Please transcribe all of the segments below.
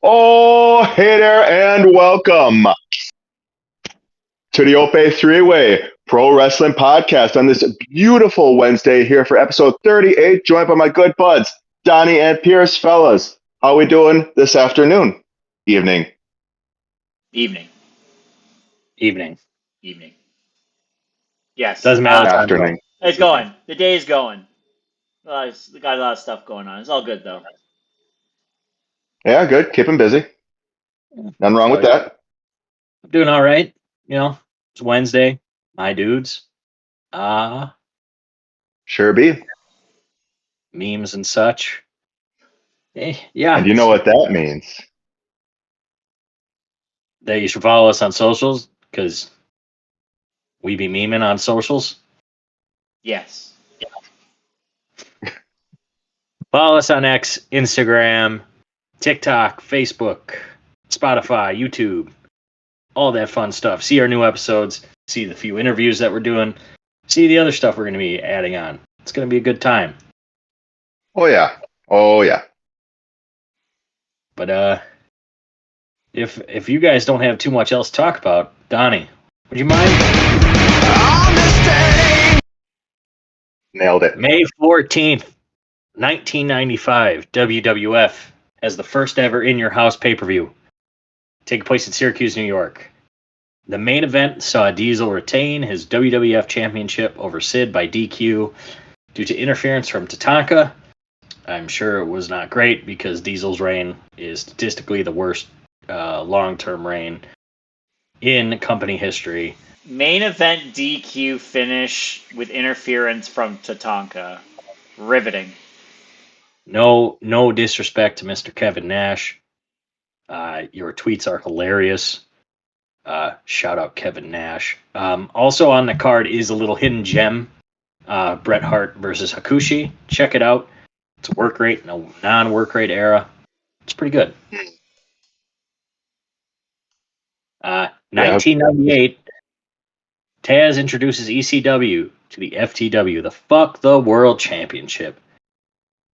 Oh, hey there, and welcome to the Ope-Eh Three-Way Pro Wrestling Podcast on this beautiful Wednesday here for episode 38, joined by my good buds, Donny and Pierce. Fellas, how we doing this afternoon? Evening. Evening. Evening. Yes. Doesn't matter what time Afternoon. It's going. The day is going. We got a lot of stuff going on. It's all good though. Yeah, good. Keep him busy. Nothing wrong with that. I'm doing all right. It's Wednesday. My dudes. Sure be. Memes and such. Yeah. And you know what that means. That you should follow us on socials because we be memeing on socials. Yes. Follow us on X, Instagram, TikTok, Facebook, Spotify, YouTube, all that fun stuff. See our new episodes. See the few interviews that we're doing. See the other stuff we're going to be adding on. It's going to be a good time. Oh, yeah. Oh, yeah. But if you guys don't have too much else to talk about, Donnie, would you mind? Nailed it. May 14th, 1995, WWF as the first ever In Your House pay-per-view, taking place in Syracuse, New York. The main event saw Diesel retain his WWF Championship over Sid by DQ due to interference from Tatanka. I'm sure it was not great because Diesel's reign is statistically the worst long-term reign in company history. Main event DQ finish with interference from Tatanka. Riveting. No disrespect to Mr. Kevin Nash. Your tweets are hilarious. Shout out Kevin Nash. Also on the card is a little hidden gem. Bret Hart versus Hakushi. Check it out. It's a work rate in a non-work rate era. It's pretty good. 1998, Taz introduces ECW to the FTW, the Fuck the World Championship,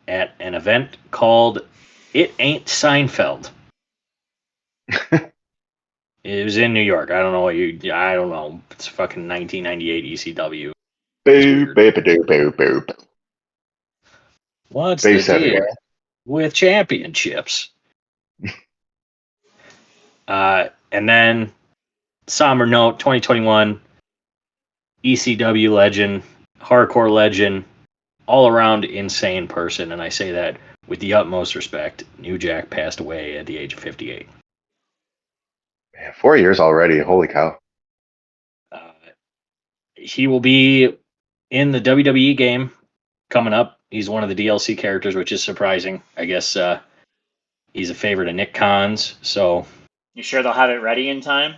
at an event called It Ain't Seinfeld. It was in New York. I don't know. It's fucking 1998 ECW. Boo, boo, boo, boo, boo. What's Base the deal everywhere. with championships? And then, somber note, 2021, ECW legend, hardcore legend, all around insane person, and I say that with the utmost respect. New Jack passed away at the age of 58. Man, 4 years already. Holy cow. He will be in the WWE game coming up. He's one of the DLC characters, which is surprising. I guess he's a favorite of Nick Khan's, so... You sure they'll have it ready in time?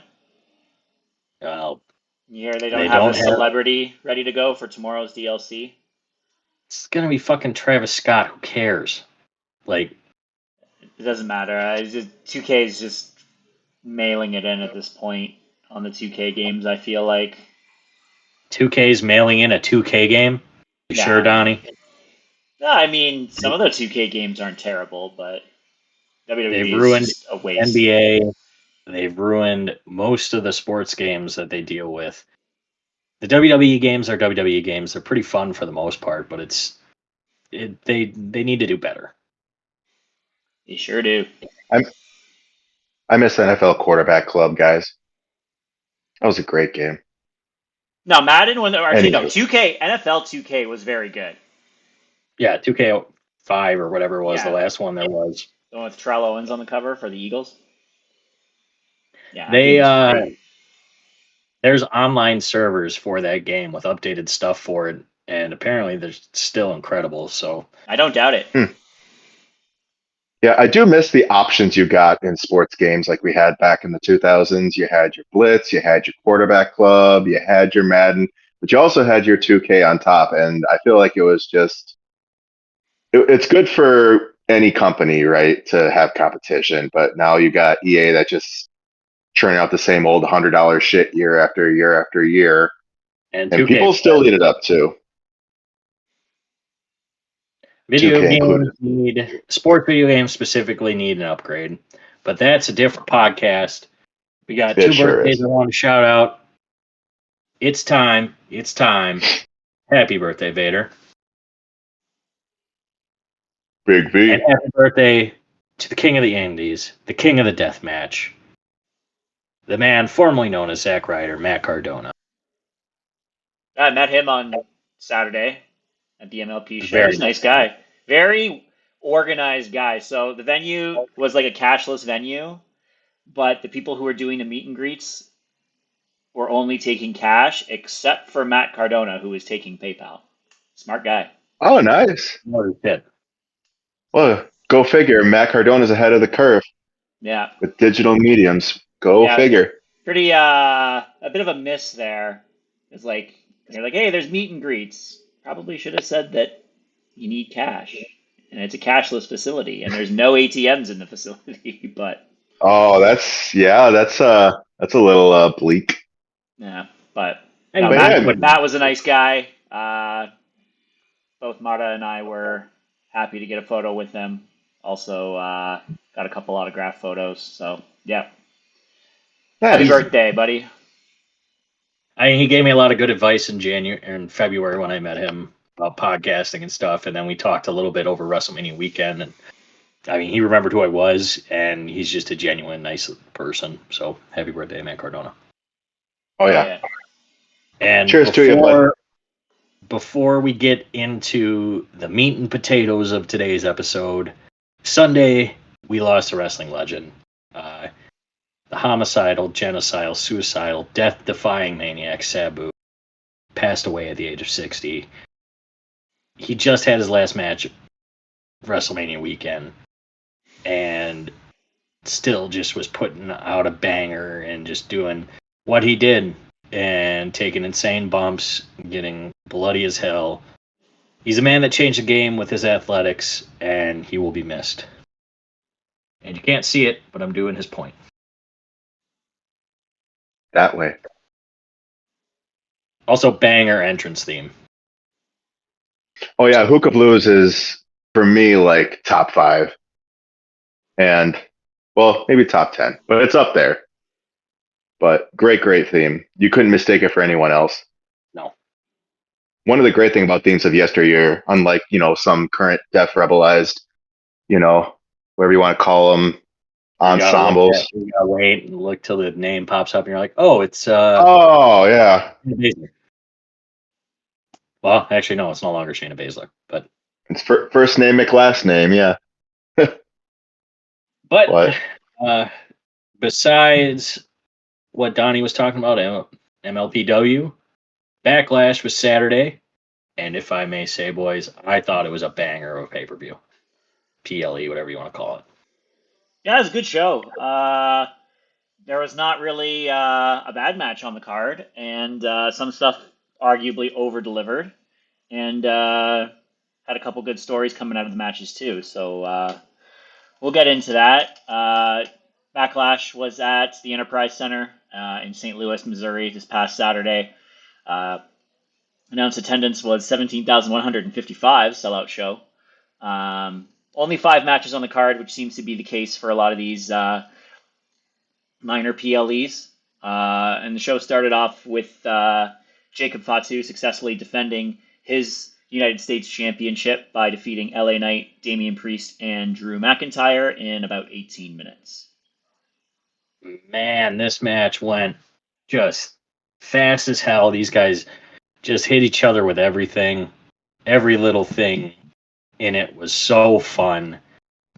Well, you hear they don't have a celebrity ready to go for tomorrow's DLC? It's gonna be fucking Travis Scott. Who cares? Like, it doesn't matter. 2K is just mailing it in at this point on the 2K games. I feel like 2K's mailing in a 2K game. You sure, Donnie? No, I mean some of the 2K games aren't terrible, but WWE they've ruined is just a waste. NBA. They've ruined most of the sports games that they deal with. The WWE games are WWE games. They're pretty fun for the most part, but they need to do better. They sure do. I miss NFL Quarterback Club, guys. That was a great game. No, Madden no, 2K, NFL 2K was very good. Yeah, 2K5 or whatever it was, the last one there was. The one with Terrell Owens on the cover for the Eagles. Yeah, there's online servers for that game with updated stuff for it, and apparently they're still incredible. So I don't doubt it. Yeah, I do miss the options you got in sports games like we had back in the 2000s. You had your Blitz, you had your Quarterback Club, you had your Madden, but you also had your 2K on top. And I feel like it was just, it's good for any company, right, to have competition. But now you got EA that just churning out the same old $100 shit year after year after year. And people still eat it up too. Sports video games specifically need an upgrade. But that's a different podcast. We got It two sure birthdays is. I want to shout out. It's time. It's time. Happy birthday, Vader. Big V. And happy birthday to the King of the Indies, the King of the Death Match, the man formerly known as Zack Ryder, Matt Cardona. I met him on Saturday at the MLP show. Very He's a nice guy. Very organized guy. So the venue was like a cashless venue, but the people who were doing the meet and greets were only taking cash, except for Matt Cardona, who was taking PayPal. Smart guy. Oh, nice. Holy shit. Well, go figure. Matt Cardona's ahead of the curve Yeah. with digital mediums. Go Yeah. figure. Pretty a bit of a miss there. It's like they're like, hey, there's meet and greets. Probably should have said that you need cash. And it's a cashless facility and there's no ATMs in the facility, but Oh, that's a little bleak. yeah, but Hey, no, But man, yeah, Matt was a nice guy. Both Marta and I were happy to get a photo with him. Also, got a couple autograph photos. So yeah, happy nice. birthday, buddy. he gave me a lot of good advice in January and February when I met him about podcasting and stuff, and then we talked a little bit over WrestleMania weekend. And I mean, he remembered who I was, and he's just a genuine, nice person. So happy birthday, Matt Cardona! Oh Oh yeah. yeah. And Cheers to you, bud. before we get into the meat and potatoes of today's episode, Sunday we lost a wrestling legend. The homicidal, genocidal, suicidal, death-defying maniac Sabu passed away at the age of 60. He just had his last match WrestleMania weekend, and still just was putting out a banger and just doing what he did and taking insane bumps, getting bloody as hell. He's a man that changed the game with his athletics, and he will be missed. And you can't see it, but I'm doing his point. That way. Also, banger entrance theme. Oh yeah, Hookah Blues is for me like top 5, and well maybe top 10, but it's up there. But great theme. You couldn't mistake it for anyone else. No. One of the great things about themes of yesteryear, unlike some current death rebelized, whatever you want to call them, ensembles. You gotta wait and look till the name pops up, and you're like, "Oh, it's Oh yeah, Baszler." Well, actually, no, it's no longer Shayna Baszler, but it's first name, last name. Yeah, but what? Besides what Donnie was talking about, MLPW, Backlash was Saturday, and if I may say, boys, I thought it was a banger of a pay-per-view. PLE, whatever you want to call it. Yeah, it was a good show. There was not really a bad match on the card, and some stuff arguably over delivered, and had a couple good stories coming out of the matches too. So we'll get into that. Backlash was at the Enterprise Center in St. Louis, Missouri this past Saturday. Announced attendance was 17,155, sellout show. Only 5 matches on the card, which seems to be the case for a lot of these minor PLEs. And the show started off with Jacob Fatu successfully defending his United States Championship by defeating LA Knight, Damian Priest, and Drew McIntyre in about 18 minutes. Man, this match went just fast as hell. These guys just hit each other with everything. Every little thing in it was so fun.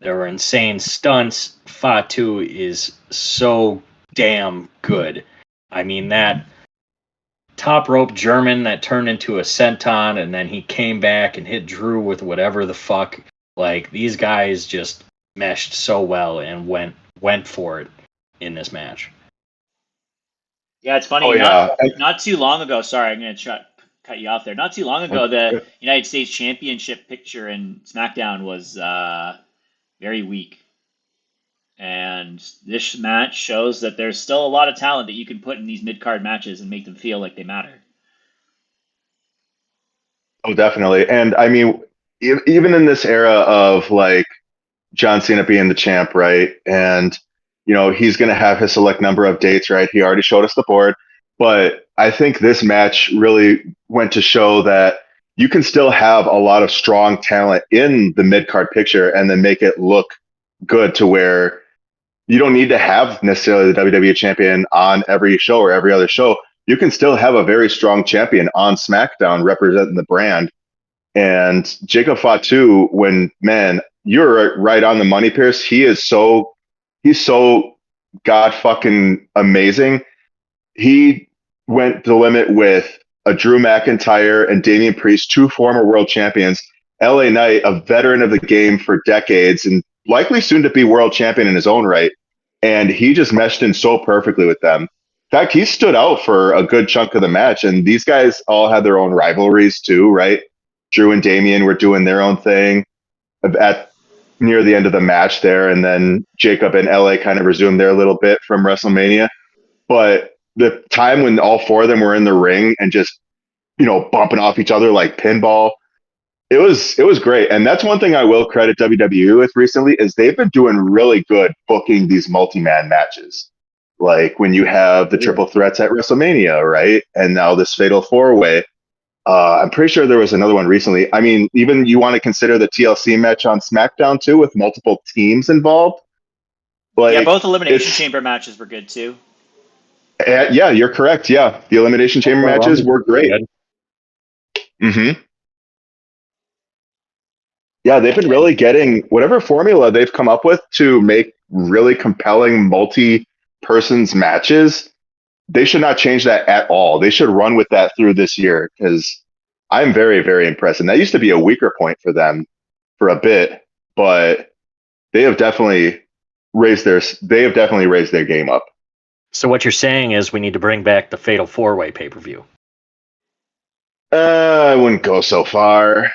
There were insane stunts. Fatu is so damn good. I mean, that top rope German that turned into a senton, and then he came back and hit Drew with whatever the fuck. Like, these guys just meshed so well and went for it in this match. Yeah, it's funny. Oh yeah. Not too long ago. Sorry, I'm going to cut you off there. Not too long ago, the United States Championship picture in SmackDown was very weak. And this match shows that there's still a lot of talent that you can put in these mid-card matches and make them feel like they matter. Oh, definitely. And I mean, even in this era of like John Cena being the champ, right? And he's going to have his select number of dates, right? He already showed us the board. But I think this match really went to show that you can still have a lot of strong talent in the mid card picture and then make it look good to where you don't need to have necessarily the WWE champion on every show or every other show. You can still have a very strong champion on SmackDown representing the brand. And Jacob Fatu, man, you're right on the money, Pierce. He's so god fucking amazing. He went the limit with a Drew McIntyre and Damian Priest, two former world champions. LA Knight, a veteran of the game for decades and likely soon to be world champion in his own right. And he just meshed in so perfectly with them. In fact, he stood out for a good chunk of the match. And these guys all had their own rivalries too, right? Drew and Damian were doing their own thing at near the end of the match there. And then Jacob and LA kind of resumed their little bit from WrestleMania. But the time when all four of them were in the ring and just, bumping off each other like pinball, it was great. And that's one thing I will credit WWE with recently is they've been doing really good booking these multi-man matches. Like when you have the triple threats at WrestleMania, right? And now this fatal four-way. I'm pretty sure there was another one recently. I mean, even you want to consider the TLC match on SmackDown too, with multiple teams involved. Yeah, Like both Elimination Chamber matches were good too. yeah, you're correct. Yeah, the Elimination Chamber matches were great. Mm-hmm. Yeah, they've been really getting whatever formula they've come up with to make really compelling multi-persons matches. They should not change that at all. They should run with that through this year because I'm very, very impressed. And that used to be a weaker point for them for a bit, but they have definitely raised their game up. So what you're saying is we need to bring back the Fatal 4-Way pay-per-view. I wouldn't go so far.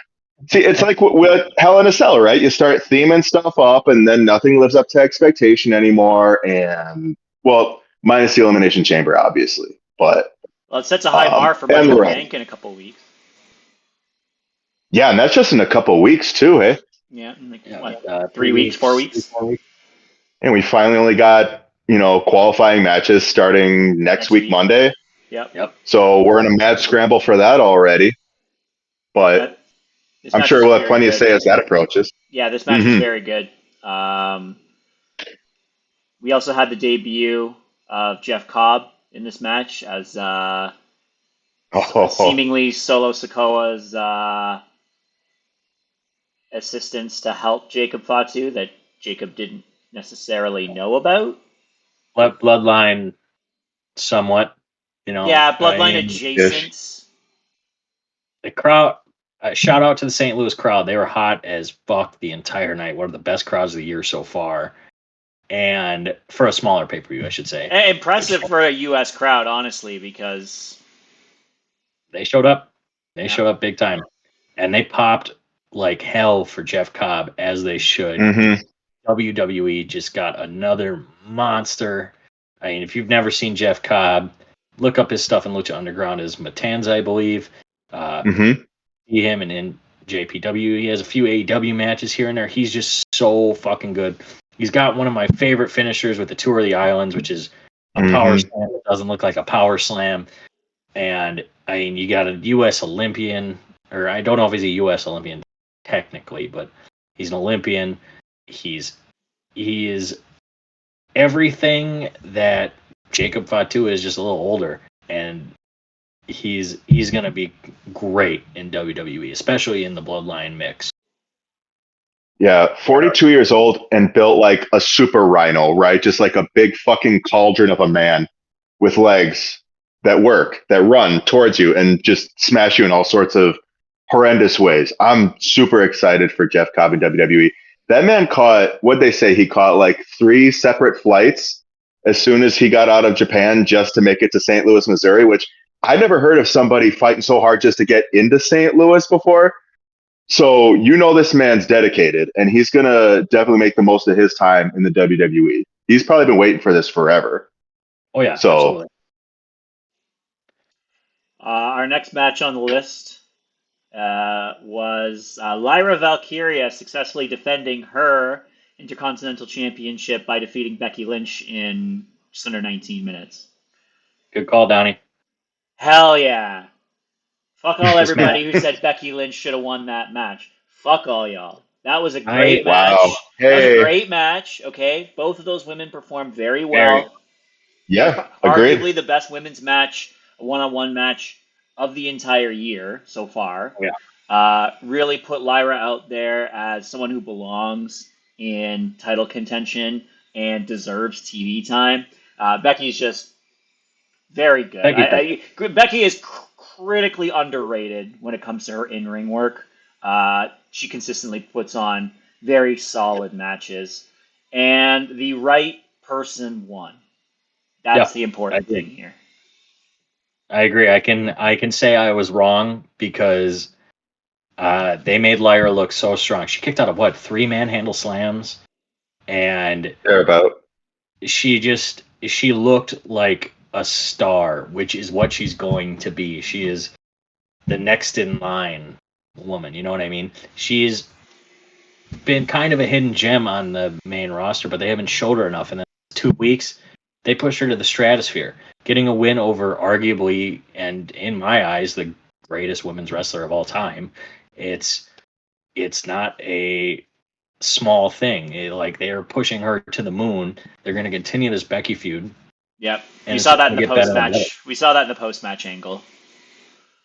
See, it's like with Hell in a Cell, right? You start theming stuff up, and then nothing lives up to expectation anymore. And well, minus the Elimination Chamber, obviously, but Well, it sets a high bar for Money in the Bank in a couple of weeks. Yeah, and that's just in a couple of weeks too, hey? Yeah, like 3 weeks, 4 weeks. And we finally only got, qualifying matches starting next week, Monday. Yep. So we're in a mad scramble for that already. But I'm sure we'll have plenty to say as that approaches. Yeah, this match is very good. We also had the debut of Jeff Cobb in this match as seemingly Solo Sikoa's assistance to help Jacob Fatu that Jacob didn't necessarily know about. Bloodline, somewhat, Yeah, Bloodline adjacent. The crowd. Shout out to the St. Louis crowd. They were hot as fuck the entire night. One of the best crowds of the year so far. And for a smaller pay-per-view, I should say. Impressive for a U.S. crowd, honestly, because they showed up. They showed up big time. And they popped like hell for Jeff Cobb, as they should. WWE just got another monster. I mean, if you've never seen Jeff Cobb, look up his stuff in Lucha Underground as Matanza, I believe. See him in JPW. He has a few AEW matches here and there. He's just so fucking good. He's got one of my favorite finishers with the Tour of the Islands, which is a power slam that doesn't look like a power slam. And I mean, you got a U.S. Olympian, or I don't know if he's a U.S. Olympian technically, but he's an Olympian. He is everything that Jacob Fatu is, just a little older, and he's going to be great in WWE, especially in the Bloodline mix. Yeah, 42 years old and built like a super rhino, right? Just like a big fucking cauldron of a man with legs that work, that run towards you and just smash you in all sorts of horrendous ways. I'm super excited for Jeff Cobb in WWE. That man what'd they say? He caught like 3 separate flights as soon as he got out of Japan just to make it to St. Louis, Missouri, which I never heard of somebody fighting so hard just to get into St. Louis before. So this man's dedicated, and he's going to definitely make the most of his time in the WWE. He's probably been waiting for this forever. Oh, yeah, absolutely. Our next match on the list was Lyra Valkyria successfully defending her Intercontinental Championship by defeating Becky Lynch in just under 19 minutes. Good call, Donnie. Hell yeah. Fuck all This match, everybody who said Becky Lynch should have won that match. Fuck all y'all. That was a I great Wow. match. That was a Hey. great match, okay? Both of those women performed very very well. Yeah. Agreed. Arguably the best women's match, a one-on-one match of the entire year so far. yeah. Really put Lyra out there as someone who belongs in title contention and deserves TV time. Becky's just very good. Thank you. Becky is critically underrated when it comes to her in-ring work. She consistently puts on very solid matches, and the right person won. Yeah, That's the I important agree. thing here. I agree. I can say I was wrong because they made Lyra look so strong. She kicked out of what, 3 manhandle slams, and Thereabout. she looked like a star, which is what she's going to be. She is the next in line woman. You know what I mean? She's been kind of a hidden gem on the main roster, but they haven't showed her enough. And then 2 weeks, they pushed her to the stratosphere, getting a win over arguably, and in my eyes, the greatest women's wrestler of all time. It's not a small thing. Like, they are pushing her to the moon. They're going to continue this Becky feud, Yep, and you it's saw that going in to the get better post and better. match. We saw that in the post match angle.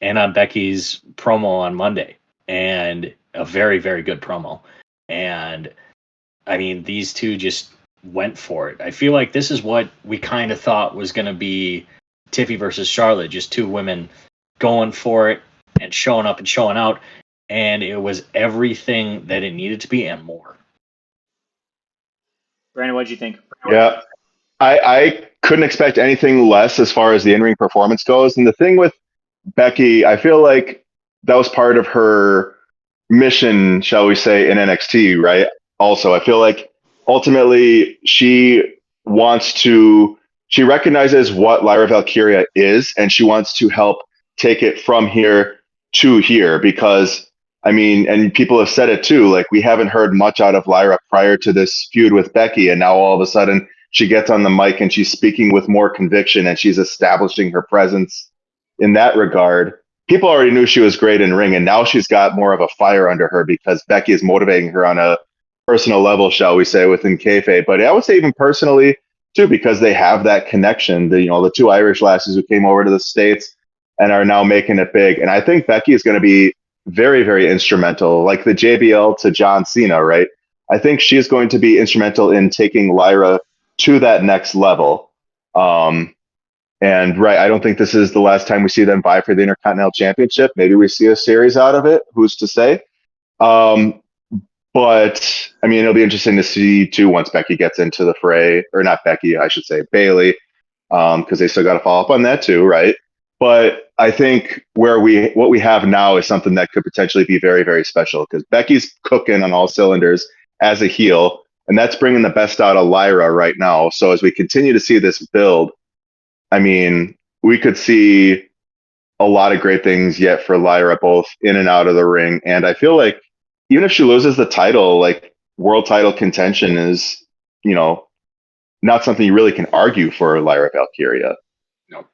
And on Becky's promo on Monday, and a very, very good promo. And I mean, these two just went for it. I feel like this is what we kind of thought was going to be Tiffy versus Charlotte, just 2 women going for it and showing up and showing out. And it was everything that it needed to be and more. Brandon, what did you think? Yeah. I couldn't expect anything less as far as the in-ring performance goes. And the thing with Becky, I feel like that was part of her mission, shall we say, in NXT, right? Also, I feel like ultimately she recognizes what Lyra Valkyria is, and she wants to help take it from here to here because, I mean, and people have said it too, like we haven't heard much out of Lyra prior to this feud with Becky, and now all of a sudden she gets on the mic and she's speaking with more conviction and she's establishing her presence in that regard. People already knew she was great in ring, and now she's got more of a fire under her because Becky is motivating her on a personal level, shall we say, within kayfabe. But I would say even personally too, because they have that connection. The 2 Irish lasses who came over to the States and are now making it big. And I think Becky is going to be very, very instrumental, like the JBL to John Cena, right? I think she's going to be instrumental in taking Lyra to that next level. And right, I don't think this is the last time we see them vie for the Intercontinental Championship. Maybe we see a series out of it. Who's to say? Um, but I mean, it'll be interesting to see too once Becky gets into the fray, or not Becky, I should say Bailey, because they still got to follow up on that too, right? But I think what we have now is something that could potentially be very, very special because Becky's cooking on all cylinders as a heel, and that's bringing the best out of Lyra right now. So as we continue to see this build, I mean, we could see a lot of great things yet for Lyra, both in and out of the ring. And I feel like even if she loses the title, like world title contention is, you know, not something you really can argue for Lyra Valkyria. No.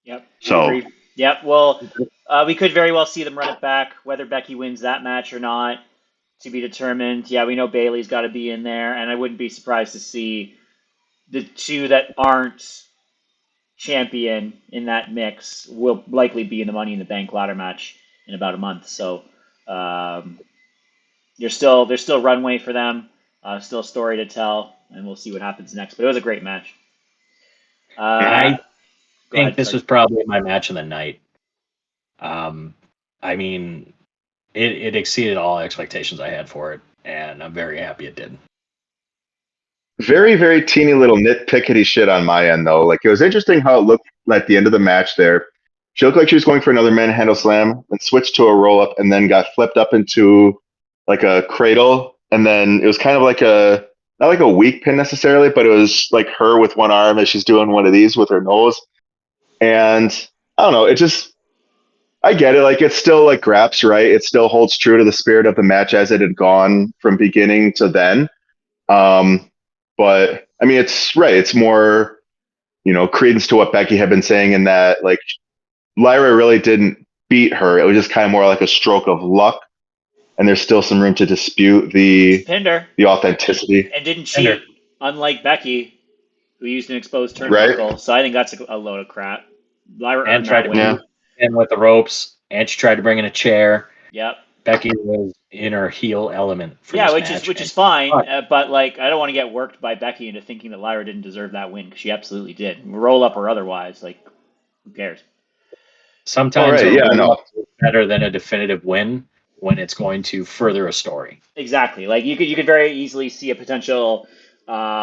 Yep, I So agree. Yep, well, we could very well see them run it back, whether Becky wins that match or not, to be determined. Yeah, we know Bailey's got to be in there, and I wouldn't be surprised to see the 2 that aren't champion in that mix will likely be in the Money in the Bank ladder match in about a month. So um, there's still runway for them, still a story to tell, and we'll see what happens next. But it was a great match. I Go think ahead. this Sorry. was probably my match of the night. I mean, it exceeded all expectations I had for it, and I'm very happy it did. very, very teeny little nitpickety shit on my end though. Like it was interesting how it looked at the end of the match there. She looked like she was going for another manhandle slam and switched to a roll up and then got flipped up into like a cradle. And then it was kind of like not like a weak pin necessarily, but it was like her with one arm as she's doing one of these with her nose. And I don't know, I get it. Like it's still like Graps, right? It still holds true to the spirit of the match as it had gone from beginning to then. Um, but I mean, it's right. It's more, credence to what Becky had been saying in that like Lyra really didn't beat her. It was just kind of more like a stroke of luck, and there's still some room to dispute She pinned her the authenticity, and didn't And her cheat, unlike Becky, who used an exposed right? turnbuckle. So I think that's a load of crap. Lyra and earned tried that to win. Yeah, move in with the ropes, and she tried to bring in a chair. Yep. Becky was in her heel element for Yeah, this which match, is and fine, but but like I don't want to get worked by Becky into thinking that Lyra didn't deserve that win because she absolutely did, roll up or otherwise. Like, who cares? all sometimes right, a yeah, roll no, up is better than a definitive win when it's going to further a story. Exactly. Like you could very easily see a potential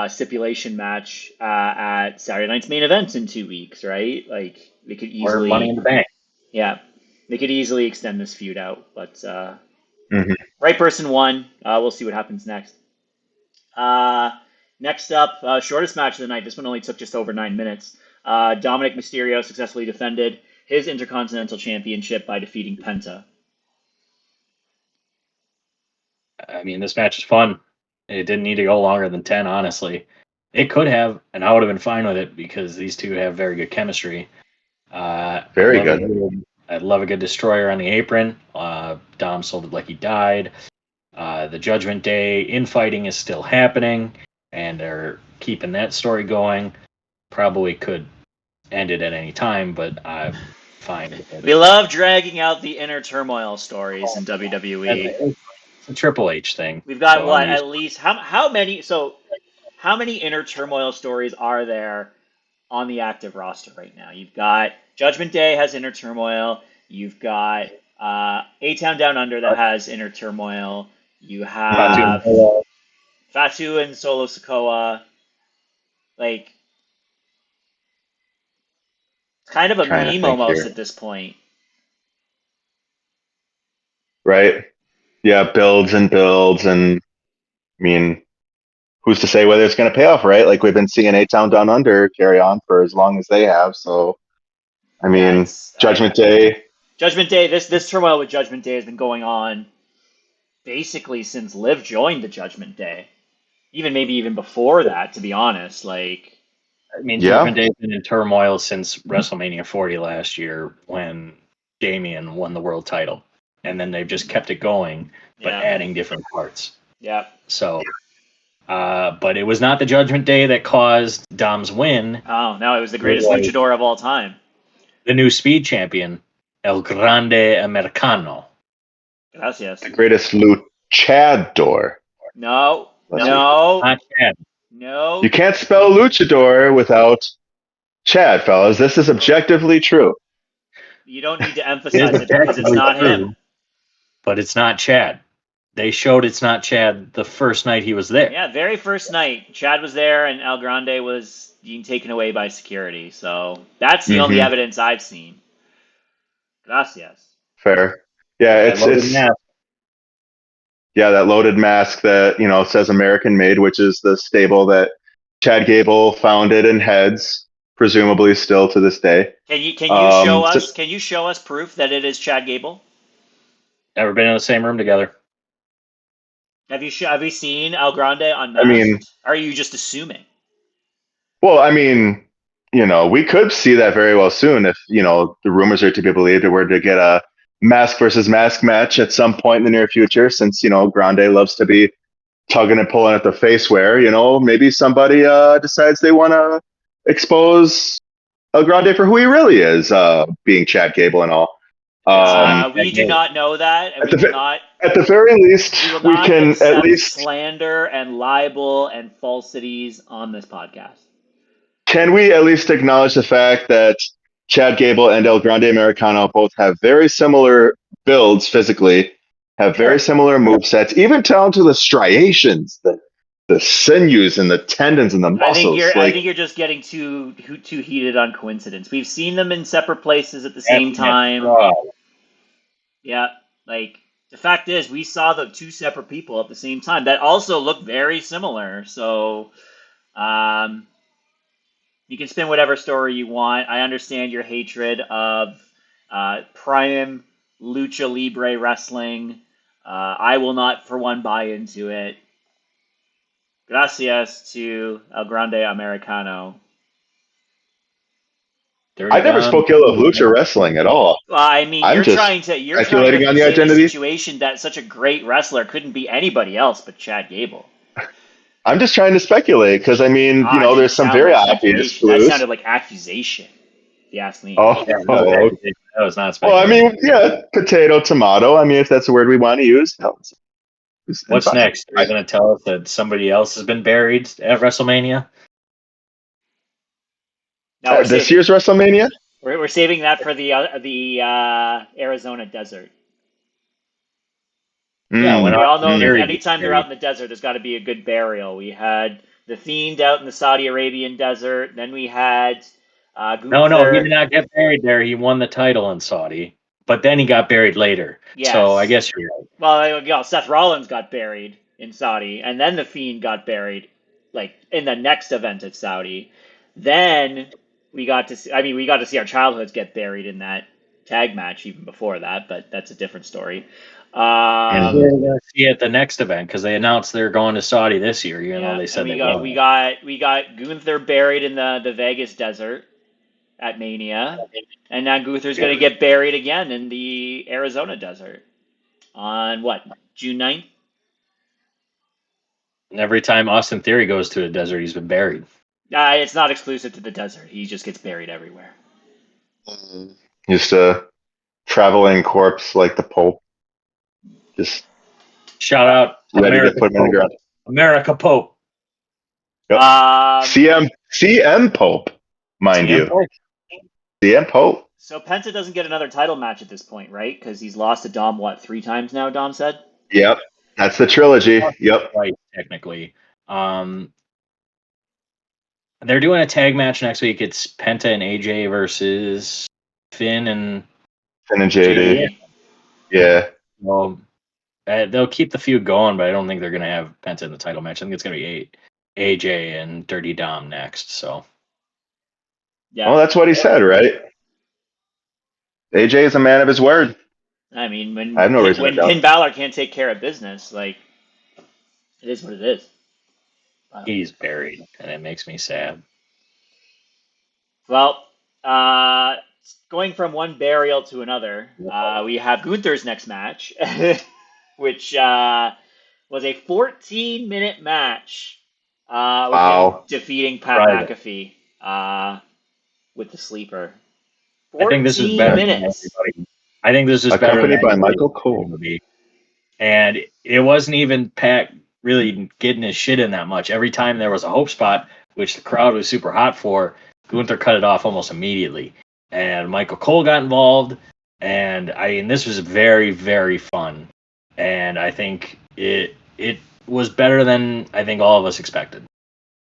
stipulation match at Saturday night's main event in 2 weeks, right? Like they could Or Money in easily, the Bank. yeah, they could easily extend this feud out. But hmm right person won. We'll see what happens next. Uh, Next up, shortest match of the night. This one only took just over 9 minutes. Dominic Mysterio successfully defended his Intercontinental Championship by defeating Penta. I mean, this match is fun. It didn't need to go longer than 10, honestly. It could have, and I would have been fine with it because these two have very good chemistry. I very love a good. good, I love a good destroyer on the apron. Dom sold it like he died. The Judgment Day infighting is still happening, and they're keeping that story going. Probably could end it at any time, but I'm fine with it. We love dragging out the inner turmoil stories in And WWE. it's a Triple H thing, We've got so I'm what used. at least how many inner turmoil stories are there on the active roster right now? You've got Judgment Day has inner turmoil. You've got A Town Down Under that has inner turmoil. You hmm have Fatu and Solo Sokoa. Like it's kind of a Trying to meme think almost here, at this point. right? Yeah, builds and builds, and I mean, who's to say whether it's going to pay off, right? Like we've been seeing A Town Down Under carry on for as long as they have. So, I Yeah, mean, Judgment Day, Judgment Day. This turmoil with Judgment Day has been going on basically since Liv joined the Judgment Day. Even maybe even before that, to be honest. Like, I mean, yeah, Judgment Day's been in turmoil since WrestleMania 40 last year when Damian won the world title, and then they've just kept it going, but yeah, adding different parts. yeah. So, but it was not the Judgment Day that caused Dom's win. Oh no, it was the It greatest was luchador of all time. the new Speed champion, El Grande Americano. Gracias. the greatest luchador. No, Let's see. no, Not Chad. You no. can't spell luchador without Chad, fellas. This is objectively true. You don't need to It is emphasize it because it's objectively not him. true, but it's not Chad. They showed it's not Chad the first night he was there. Yeah, very first night, Chad was there and El Grande was being taken away by security. So that's the only hmm evidence I've seen. Gracias. Fair. Yeah, That it's loaded it's mask. yeah, that loaded mask that, says American made, which is the stable that Chad Gable founded and heads, presumably still to this day. Can you show So, us proof that it is Chad Gable? Never been in the same room together. Have you seen El Grande I mean, unmasked? Or are you just assuming? well, I mean, we could see that very well soon if, the rumors are to be believed, and we're to get a mask versus mask match at some point in the near future, since, Grande loves to be tugging and pulling at the face wear, maybe somebody decides they want to expose El Grande for who he really is, being Chad Gable and all. It's not Um, We Chad do Gable. not know that, and at the at the very we will least, we not can at accept least slander and libel and falsities on this podcast. can we at least acknowledge the fact that Chad Gable and El Grande Americano both have very similar builds physically, have very Sure. similar move sets, even down to the striations, the sinews and the tendons and the muscles. I Like, think you're just getting too heated on coincidence. We've seen them in separate places at the same Asking that time. fraud. Yeah, like the fact is, we saw the two separate people at the same time that also look very similar. So, um, you can spin whatever story you want. I understand your hatred of Prime Lucha Libre Wrestling. I will not, for one, buy into it. Gracias to El Grande Americano. I never spoke ill of lucha wrestling at all. Well, I mean, I'm you're just trying to speculating on the save a identity. situation that such a great wrestler couldn't be anybody else but Chad Gable. I'm just trying to speculate because I mean, Ah, it didn't there's some sound very like obvious speculation. That clues. sounded like accusation, if you ask me. Oh, Yeah, oh, that was not well, I speculating. mean, yeah, potato, tomato. I mean, if that's the word we want to use, no, it's What's impossible. next? Are you going to tell us that somebody else has been buried at WrestleMania? No, we're This saving year's WrestleMania? we're saving that for the Arizona desert. Yeah, when We all know that Theory gets anytime they're out buried. in the desert, there's got to be a good burial. We had the Fiend out in the Saudi Arabian desert. Then we had No, he Gunther. did not get buried there. He won the title in Saudi, but then he got buried later. So I Yes. guess you're right. Well, Seth Rollins got buried in Saudi, and then the Fiend got buried, like in the next event at Saudi. Then we got to see. I mean, we got to see our childhoods get buried in that tag match even before that, but that's a different story. And who are we going to see at the next event? Because they announced they're going to Saudi this year, even though Yeah, they and said we they got won't. we got Gunther buried in the Vegas desert at Mania, and now Gunther's going to get buried again in the Arizona desert on what, June 9th? And every time Austin Theory goes to a desert, he's been buried. It's not exclusive to the desert. He just gets buried everywhere. Just a traveling corpse like the Pope, just Shout out ready to America put him in the Pope. ground. America Pope. Yep. CM Pope, mind CM you. Pope. CM Pope. So Penta doesn't get another title match at this point, right? Because he's lost to Dom, what, 3 times now, Dom said? Yep. That's the trilogy. Yep. Right, technically. They're doing a tag match next week. It's Penta and AJ versus Finn and Finn and JD. JD. Yeah. well, they'll keep the feud going, but I don't think they're going to have Penta in the title match. I think it's going to be AJ and Dirty Dom next. So Yeah. Well, that's what he said, right? AJ is a man of his word. I mean, I have no reason to when doubt. Finn Balor can't take care of business, like, it is what it is. he's buried, and it makes me sad. Well, going from one burial to another, we have Gunther's next match, which was a 14-minute match with him Wow. defeating Pat Private. McAfee with the sleeper. I think this is 14 better than minutes. everybody. I think this is better than Accompanied by anybody Michael Cole. movie. And it wasn't even Pat really getting his shit in that much. Every time there was a hope spot, which the crowd was super hot for, Gunther cut it off almost immediately. And Michael Cole got involved. And I mean, this was very, very fun. And I think it was better than I think all of us expected.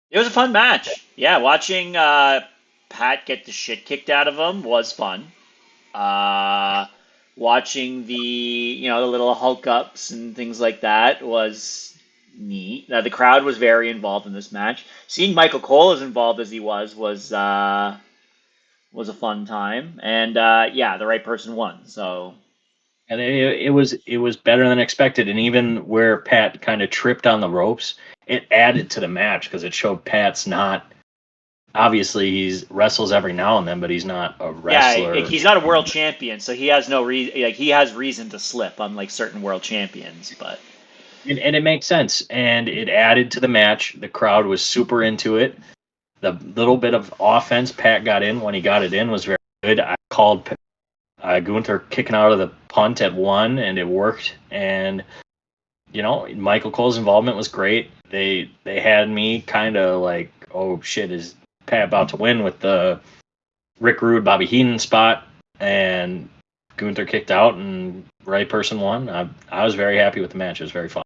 It was a fun match. Yeah, watching Pat get the shit kicked out of him was fun. Watching the little Hulk ups and things like that was neat. The crowd was very involved in this match. Seeing Michael Cole as involved as he was a fun time. And yeah, the right person won. So And it was better than expected. And even where Pat kind of tripped on the ropes, it added to the match because it showed Pat's not. Obviously, he wrestles every now and then, but he's not a wrestler. yeah, he's not a world champion, so he has no reason. Like, he has reason to slip, unlike certain world champions. But And it makes sense. And it added to the match. The crowd was super into it. The little bit of offense Pat got in when he got it in was very good. I called Gunther kicking out of the punt at 1, and it worked. And Michael Cole's involvement was great. They had me kind of like, oh shit, is Pat about to win with the Rick Rude Bobby Heenan spot? And Gunther kicked out, and right person won. I was very happy with the match. It was very fun.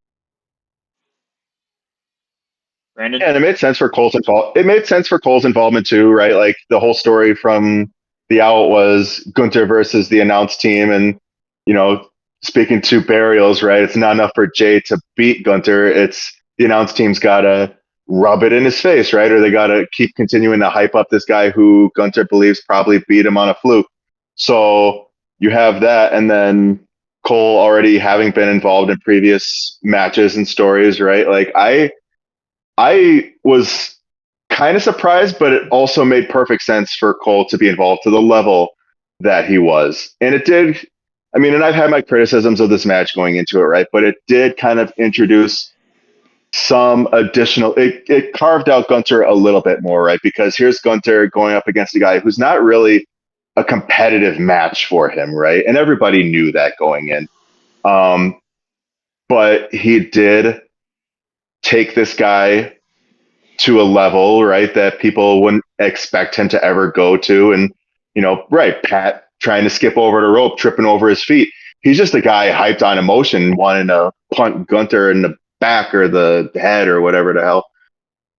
Brandon, Yeah, and it made sense for Cole's involvement. It made sense for Cole's involvement too, right? Like the whole story from the out was Gunther versus the announced team, and speaking to burials, right? It's not enough for Jay to beat Gunther. It's the announced team's gotta rub it in his face, right? Or they gotta keep continuing to hype up this guy who Gunther believes probably beat him on a fluke. So you have that, and then Cole already having been involved in previous matches and stories, right? Like I was kind of surprised, but it also made perfect sense for Cole to be involved to the level that he was. And it did, I mean, and I've had my criticisms of this match going into it, right? But it did kind of introduce some additional, it carved out Gunter a little bit more, right? Because here's Gunter going up against a guy who's not really a competitive match for him, right? And everybody knew that going in. Um, but he did take this guy to a level, right, that people wouldn't expect him to ever go to. And, right, Pat trying to skip over the rope, tripping over his feet. He's just a guy hyped on emotion, wanting to punt Gunter in the back or the head or whatever the hell.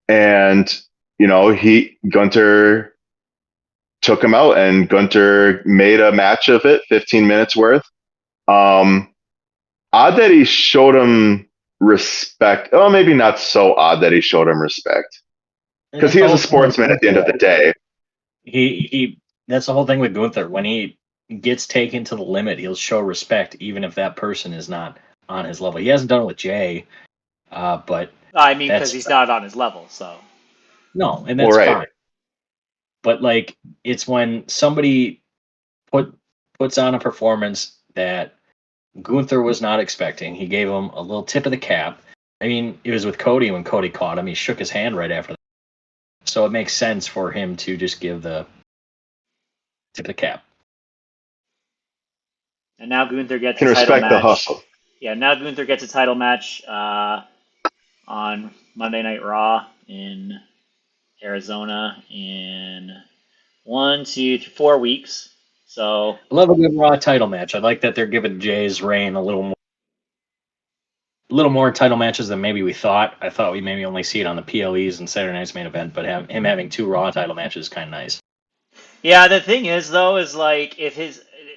And, Gunter took him out and Gunter made a match of it, 15 minutes worth. Um, Odd that he showed him respect. Oh, maybe not so odd that he showed him respect And because that's he the is a whole thing with sportsman at the end of the day. he that's the whole thing with Gunther. When he gets taken to the limit, he'll show respect even if that person is not on his level. He hasn't done it with Jay, but I mean, because that's he's not on his level, so. no, and Well, that's right. fine. But like it's when somebody puts on a performance that Gunther was not expecting. He gave him a little tip of the cap. I mean, it was with Cody when Cody caught him. He shook his hand right after that. So it makes sense for him to just give the tip of the cap. And now Gunther gets Can a title respect the match. hustle. Yeah, now Gunther gets a title match on Monday Night Raw in Arizona in 4 weeks. So I love a good Raw title match. I like that they're giving Jay's reign a little more title matches than maybe we thought. I thought we maybe only see it on the PLEs and Saturday Night's Main Event, but him having 2 Raw title matches is kind of nice. yeah, the thing is though, is like if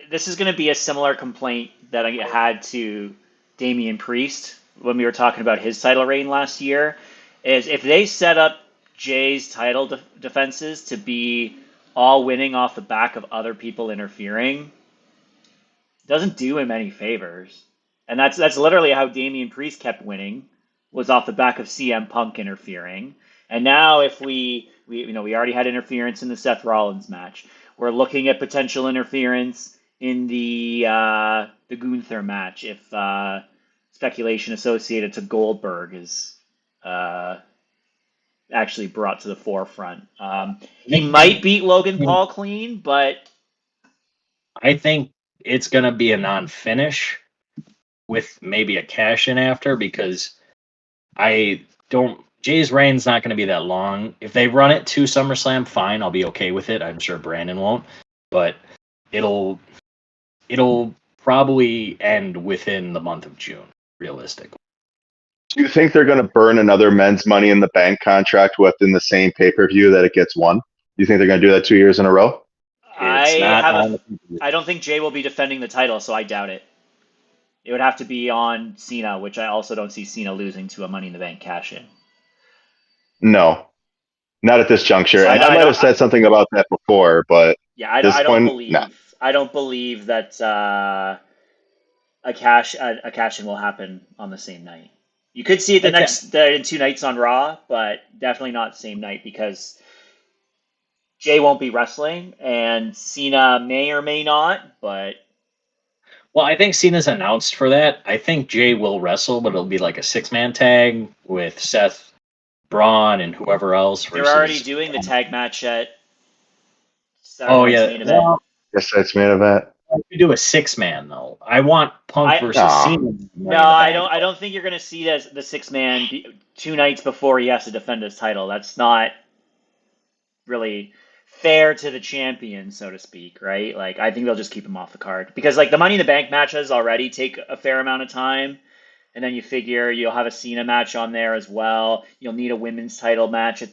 this is going to be a similar complaint that I had to Damian Priest when we were talking about his title reign last year, is if they set up Jay's title defenses to be all winning off the back of other people interfering, doesn't do him any favors. And that's literally how Damian Priest kept winning, was off the back of CM Punk interfering. And now if we already had interference in the Seth Rollins match. We're looking at potential interference in the Gunther match if speculation associated to Goldberg is actually brought to the forefront. He might beat Logan Paul clean, but I think it's going to be a non-finish with maybe a cash in after because I don't. Jay's reign's not going to be that long. If they run it to SummerSlam, fine, I'll be okay with it. I'm sure Brandon won't, but it'll probably end within the month of June, realistically. Do you think they're going to burn another men's Money in the Bank contract within the same pay per view that it gets won? Do you think they're going to do that 2 years in a row? It's not on. I don't think Jay will be defending the title, so I doubt it. It would have to be on Cena, which I also don't see Cena losing to a Money in the Bank cash in. No, not at this juncture. So And I might have said something about that before, but yeah, at this I don't point, no. believe that a cash in will happen on the same night. You could see it in 2 nights on Raw, but definitely not same night because Jay won't be wrestling and Cena may or may not, but Well, I think Cena's announced for that. I think Jay will wrestle, but it'll be like a 6-man tag with Seth, Braun, and whoever else. they're already doing the tag match at Oh Saturday Night's yeah, Main Event. well, Yes, that's main event. we do a 6-man though. I want Punk versus Aw. Cena. No, I don't think you're going to see it as the 6-man 2 nights before he has to defend his title. That's not really fair to the champion, so to speak, right? Like, I think they'll just keep him off the card because, like, the Money in the Bank matches already take a fair amount of time, and then you figure you'll have a Cena match on there as well. You'll need a women's title match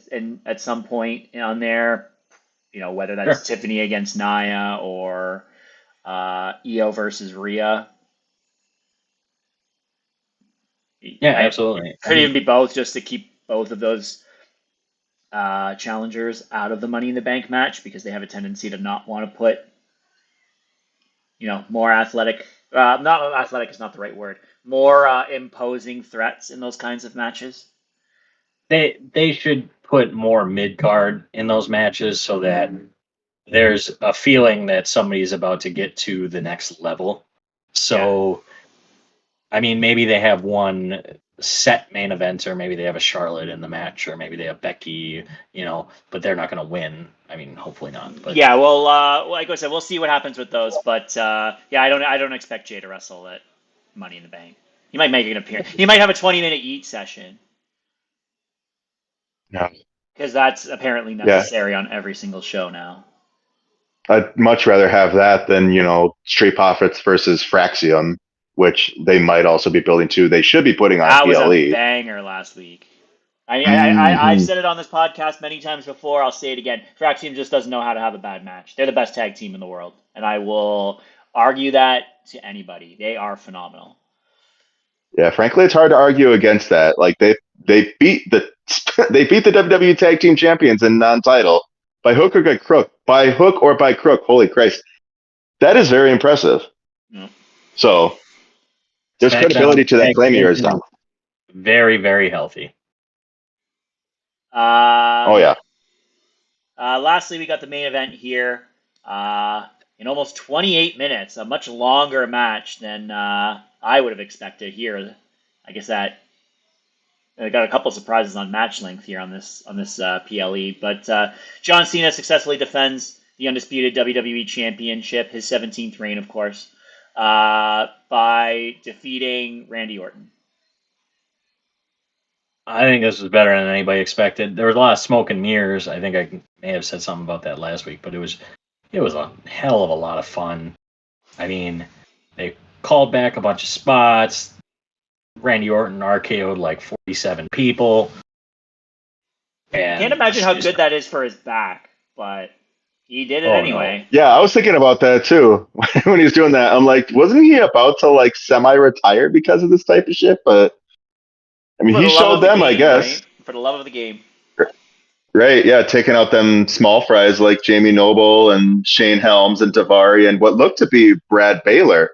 at some point on there. Whether that's Tiffany against Nia or Io versus Rhea. Yeah, absolutely. Could even be both, just to keep both of those challengers out of the Money in the Bank match because they have a tendency to not want to put more athletic. Not athletic is not the right word. More imposing threats in those kinds of matches. They should put more mid card in those matches so that there's a feeling that somebody's about to get to the next level. So, I mean, maybe they have one set main event, or maybe they have a Charlotte in the match, or maybe they have Becky, but they're not going to win. I mean, hopefully not. But Yeah, well, like I said, we'll see what happens with those. But yeah, I don't expect Jay to wrestle at Money in the Bank. He might make an appearance. He might have a 20-minute eat session Yeah. because that's apparently Yeah. necessary on every single show now. I'd much rather have that than, Street Profits versus Fraxium, which they might also be building to. They should be putting on That was a PLE. banger last week. I've Hmm. said it on this podcast many times before. I'll say it again. Fraxium just doesn't know how to have a bad match. They're the best tag team in the world, and I will argue that to anybody. They are phenomenal. Yeah, frankly, it's hard to argue against that. Like they beat the they beat the WWE Tag Team Champions in non-title by hook or by crook, by hook or by crook. Holy Christ, that is very impressive. Yeah. So there's SmackDown credibility to that tag claim of yours, division Dom. is very, very healthy. Oh Um, yeah, Lastly, we got the main event here. In almost 28 minutes, a much longer match than I would have expected here. I guess that I got a couple surprises on match length here on this PLE, but John Cena successfully defends the undisputed WWE Championship, his 17th reign, of course, by defeating Randy Orton. I think this was better than anybody expected. There was a lot of smoke and mirrors. I think I may have said something about that last week, but it was a hell of a lot of fun. I mean, they called back a bunch of spots. Randy Orton RKO'd like 47 people. And Can't imagine how good that is for his back, but he did it Oh, no. anyway. yeah. I was thinking about that too when he was doing that. I'm like, wasn't he about to like semi-retire because of this type of shit? But I mean, For the he love showed of the them, I game, guess. right? For the love of the game. Right, yeah, taking out them small fries like Jamie Noble and Shane Helms and Davari and what looked to be Brad Baylor.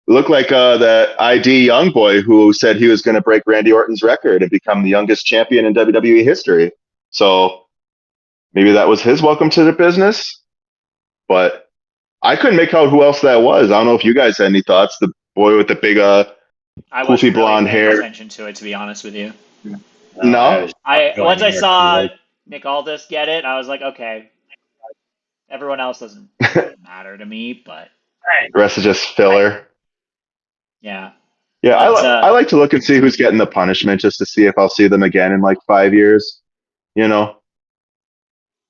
It looked like that ID young boy who said he was going to break Randy Orton's record and become the youngest champion in WWE history. So maybe that was his welcome to the business. But I couldn't make out who else that was. I don't know if you guys had any thoughts. The boy with the big I poofy wasn't really blonde paying hair. attention to it, to be honest with you. No, Once I saw Nick Aldis get it, I was like, okay. Everyone else doesn't the matter to me, but rest is just filler. yeah. Yeah, But I like to look and see who's getting the punishment just to see if I'll see them again in like 5 years, you know.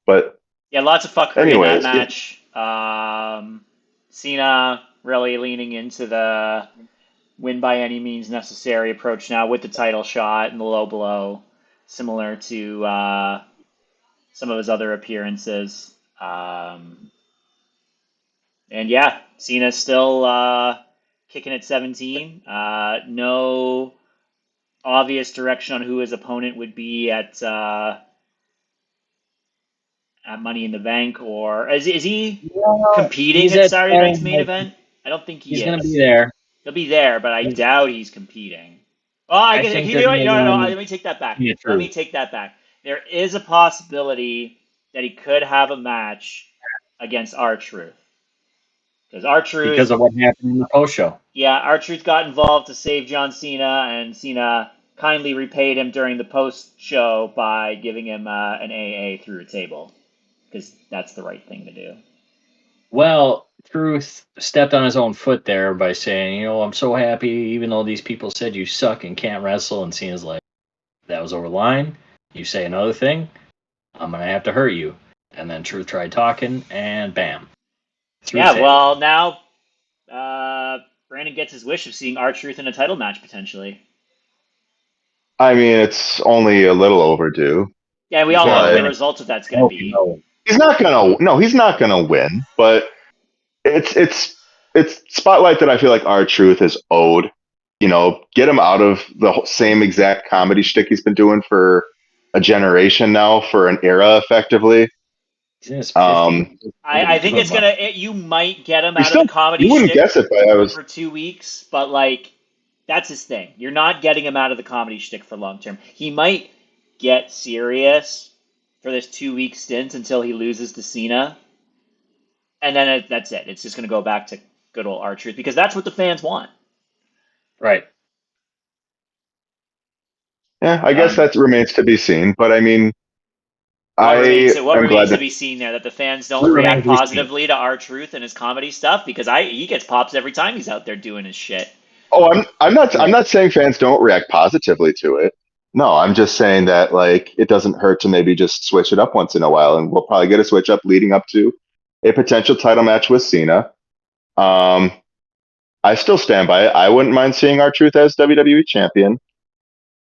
But yeah, lots of fuckery in that anyways, yeah, match. Cena really leaning into the win by any means necessary approach now with the title shot and the low blow, similar to some of his other appearances. And yeah, Cena's still kicking at 17. No obvious direction on who his opponent would be at Money in the Bank, or is he competing He's at at Saturday night's main event? I don't think he he's going to be is. there. He'll be there, but I doubt he's competing. Well, I I guess think you they're know what? going to No, run let me take that back. the Let me truth take that back. There is a possibility that he could have a match against R-Truth. Because R-Truth, because of what happened in the post show. yeah, R-Truth got involved to save John Cena, and Cena kindly repaid him during the post show by giving him an AA through a table. Because that's the right thing to do. Well, Truth stepped on his own foot there by saying, I'm so happy, even though these people said you suck and can't wrestle. And Cena's like, that was over the line. You say another thing, I'm going to have to hurt you. And then Truth tried talking, and bam. Through Yeah, table. well, now Brandon gets his wish of seeing R-Truth in a title match potentially. I mean it's only a little overdue. Yeah, we all know what the But result of that's going to be. he's not gonna win. But it's spotlight that I feel like our truth is owed. Get him out of the same exact comedy shtick he's been doing for a generation now, for an era, effectively. He's in his Um, 50s. I think it's gonna. You might get him you out of the still comedy you wouldn't shtick guess it, but I was for 2 weeks, but like that's his thing. You're not getting him out of the comedy shtick for long term. He might get serious for this 2 week stint until he loses to Cena, and then that's it. It's just gonna go back to good old R-Truth because that's what the fans want. Right. yeah. I guess Um, that remains to be seen. But I mean, What I'm glad remains to that be seen there? That the fans what don't remains react to be seen. positively to R-Truth and his comedy stuff because he gets pops every time he's out there doing his shit. Oh, I'm Right. not saying fans don't react positively to it. No, I'm just saying that like it doesn't hurt to maybe just switch it up once in a while, and we'll probably get a switch up leading up to a potential title match with Cena. Um, I still stand by it. I wouldn't mind seeing our Truth as WWE champion,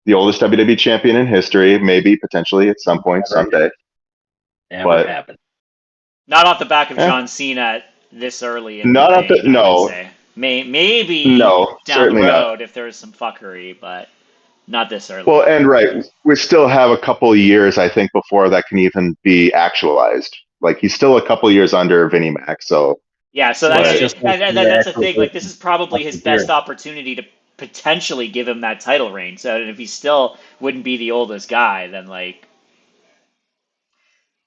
the oldest WWE champion in history, maybe potentially at some point Never someday. happened. Never But Yeah. happened. Not off the back of eh, John Cena this early in the not up to reign, I would no, say. Maybe no, down the certainly not. road if there was some fuckery, but not this early. Well, and right, we still have a couple of years, I think, before that can even be actualized. Like he's still a couple of years under Vinnie Mac, so Yeah, so So that it's but just like the that's the actual thing. Like this is probably his best here. opportunity to potentially give him that title reign. So if he still wouldn't be the oldest guy, then like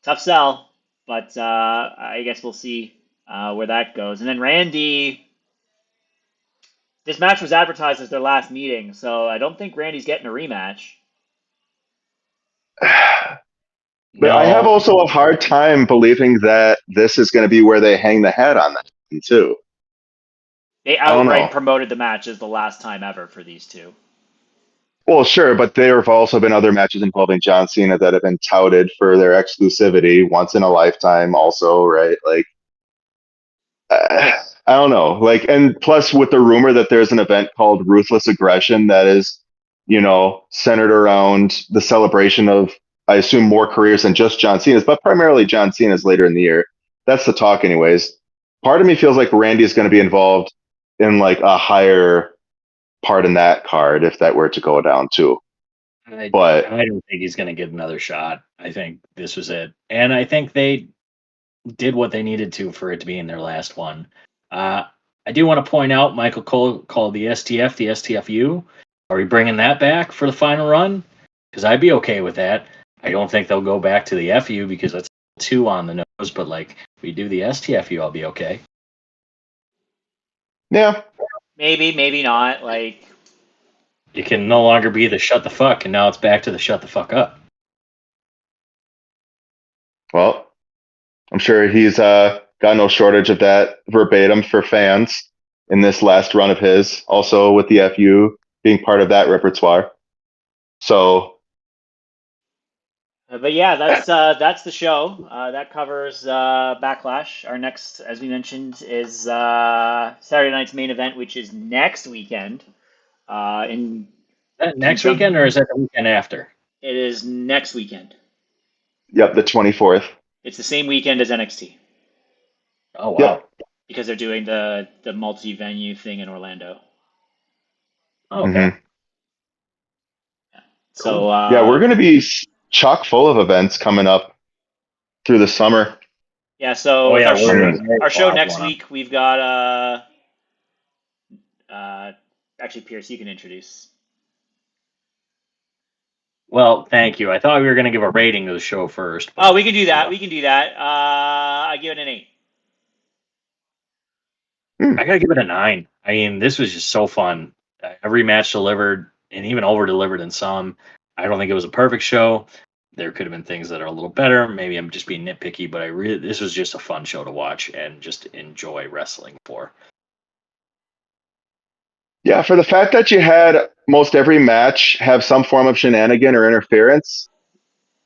tough sell. But I guess we'll see where that goes. And then Randy, this match was advertised as their last meeting, so I don't think Randy's getting a rematch. but I have No, also a hard time believing that this is going to be where they hang the hat on that too. They I don't outright know. promoted the match as the last time ever for these two. Well, sure, but there have also been other matches involving John Cena that have been touted for their exclusivity once in a lifetime, also, right? Like, I don't know. Like, and plus with the rumor that there's an event called Ruthless Aggression that is, centered around the celebration of, I assume, more careers than just John Cena's, but primarily John Cena's later in the year. That's the talk, anyways. Part of me feels like Randy is going to be involved in like a higher part in that card if that were to go down too. But I don't think he's going to get another shot. I think this was it, and I think they did what they needed to for it to be in their last one. Uh, I do want to point out Michael Cole called the STF the STFU. Are we bringing that back for the final run? Because I'd be okay with that. I don't think they'll go back to the FU because that's too on the nose. But like, if we do the STFU, I'll be okay. yeah, Maybe, maybe not. Like, You can no longer be the shut the fuck, and now it's back to the shut the fuck up. well, I'm sure he's got no shortage of that verbatim for fans in this last run of his. Also with the FU being part of that repertoire. So but yeah, that's the show. That covers Backlash. Our next, as we mentioned, is Saturday night's main event, which is next weekend. In That next conjunction, weekend, or is that the weekend after? it is next weekend. yep, the 24th. It's the same weekend as NXT Oh wow. Yep. because they're doing the multi-venue thing in Orlando. Oh, okay. Hmm. So Cool. Yeah, we're going to be chock full of events coming up through the summer. yeah, so Oh with yeah, our I we're mean, very our show wild next going on. week, we've got uh actually Pierce, you can introduce. Well, thank you. I thought we were going to give a rating of the show first, but Oh, we can do that. We can do that. I give it an 8. hmm, I got to give it a 9. I mean, this was just so fun. Every match delivered, and even over delivered in some. I don't think it was a perfect show. There could have been things that are a little better. Maybe I'm just being nitpicky, but this was just a fun show to watch and just enjoy wrestling for. yeah, for the fact that you had most every match have some form of shenanigan or interference,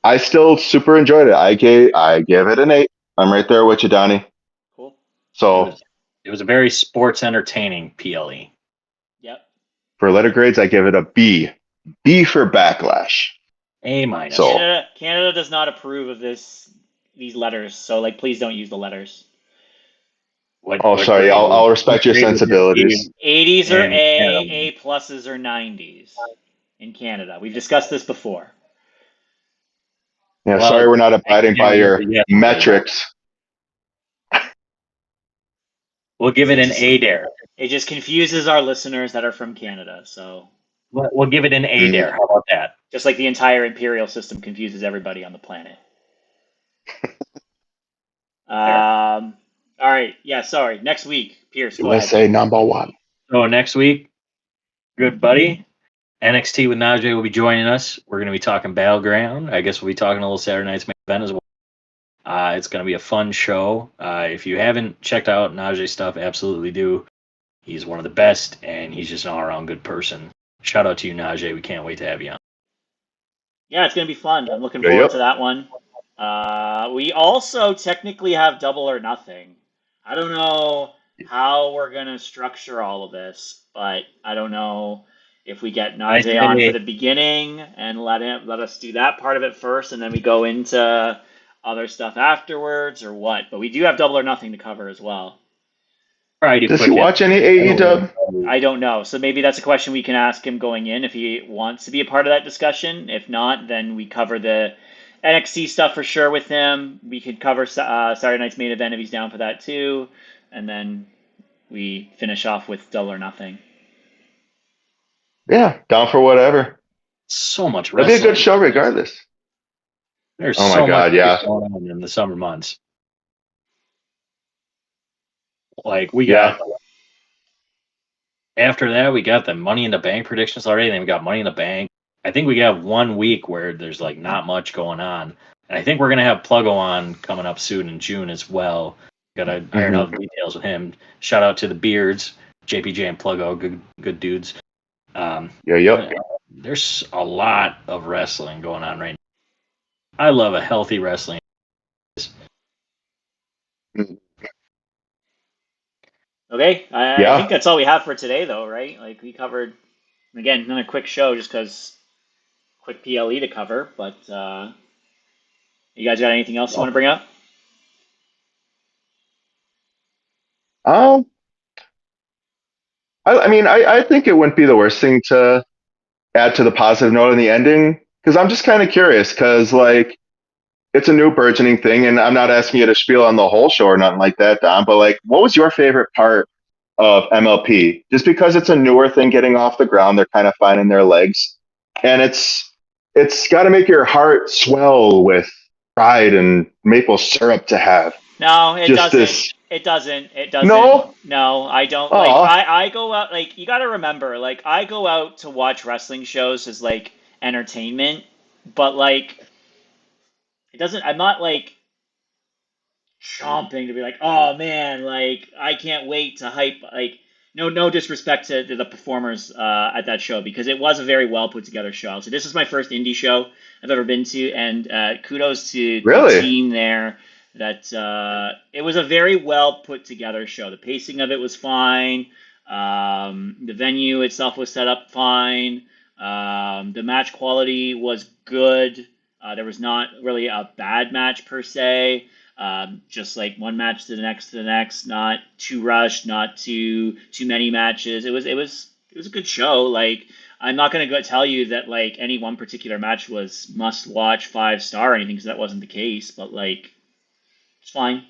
I still super enjoyed it. I gave it an 8. I'm right there with you, Donnie. Cool. It So was it was a very sports entertaining PLE. Yep. for letter grades, I give it a B. B for Backlash. A minus. So Canada does not approve of these letters, so like please don't use the letters. What oh, what sorry. grade I'll respect your grade would this sensibilities. be 80s are in A, Canada? A pluses are 90s in Canada. We've discussed this before. Yeah, Well, sorry we're not thanks abiding by again for your the yes, buddy. metrics. We'll give it It an just A dare. it just confuses our listeners that are from Canada. So We'll give it an A dare. How about that? just like the entire imperial system confuses everybody on the planet. All right. Yeah. Sorry. Next week, Pierce. Go ahead. USA #1. So next week, good buddy, NXT with Najee will be joining us. We're going to be talking Battleground. I guess we'll be talking a little Saturday Night's main event as well. It's going to be a fun show. If you haven't checked out Najee's stuff, absolutely do. He's one of the best, and he's just an all-around good person. Shout out to you, Najee. We can't wait to have you on. Yeah, it's gonna be fun. I'm looking Yeah, forward yep. to that one. We also technically have Double or Nothing. I don't know how we're gonna structure all of this, but I don't know if we get I Najee on say- for the beginning and let us do that part of it first, and then we go into other stuff afterwards, or what. But we do have Double or Nothing to cover as well. Probably do Does quick he hit. watch any AEW? I don't know. So maybe that's a question we can ask him going in if he wants to be a part of that discussion. If not, then we cover the NXT stuff for sure with him. We could cover Saturday Night's main event if he's down for that too. And then we finish off with Double or Nothing. Yeah, down for whatever. So much That'd wrestling. be a good show regardless. There's Oh my so God, much yeah. going on in the summer months. Like we Yeah. got after that, we got the Money in the Bank predictions already. Then we got Money in the Bank. I think we got 1 week where there's like not much going on. And I think we're gonna have Pluggo on coming up soon in June as well. Got to iron out the details with him. Shout out to the Beards, JPJ and Pluggo, good dudes. Yep. There's a lot of wrestling going on right now. I love a healthy wrestling. Okay, I Yeah. think that's all we have for today, though, right? Like we covered again another quick show just because quick PLE to cover. But you guys got anything else you want to bring up? Um, I mean, I think it wouldn't be the worst thing to add to the positive note in the ending because I'm just kind of curious because like it's a new burgeoning thing, and I'm not asking you to spiel on the whole show or nothing like that, Don. But like, what was your favorite part of MLP? Just because it's a newer thing getting off the ground, they're kind of finding their legs, and it's got to make your heart swell with pride and maple syrup to have No, it just doesn't. this. It doesn't. It doesn't. No, No, I don't. Like oh, I go out like you got to remember like I go out to watch wrestling shows as like entertainment, but like it doesn't I'm not like chomping to be like, "Oh man, like I can't wait to hype like no disrespect to the performers at that show because it was a very well put together show. So this is my first indie show I've ever been to, and kudos to the really? team there. That it was a very well put together show. The pacing of it was fine. The venue itself was set up fine. The match quality was good. There was not really a bad match per se. Just like one match to the next, not too rushed, not too many matches. It was a good show. Like I'm not gonna go tell you that like any one particular match was must watch 5 star or anything because that wasn't the case. But like it's fine.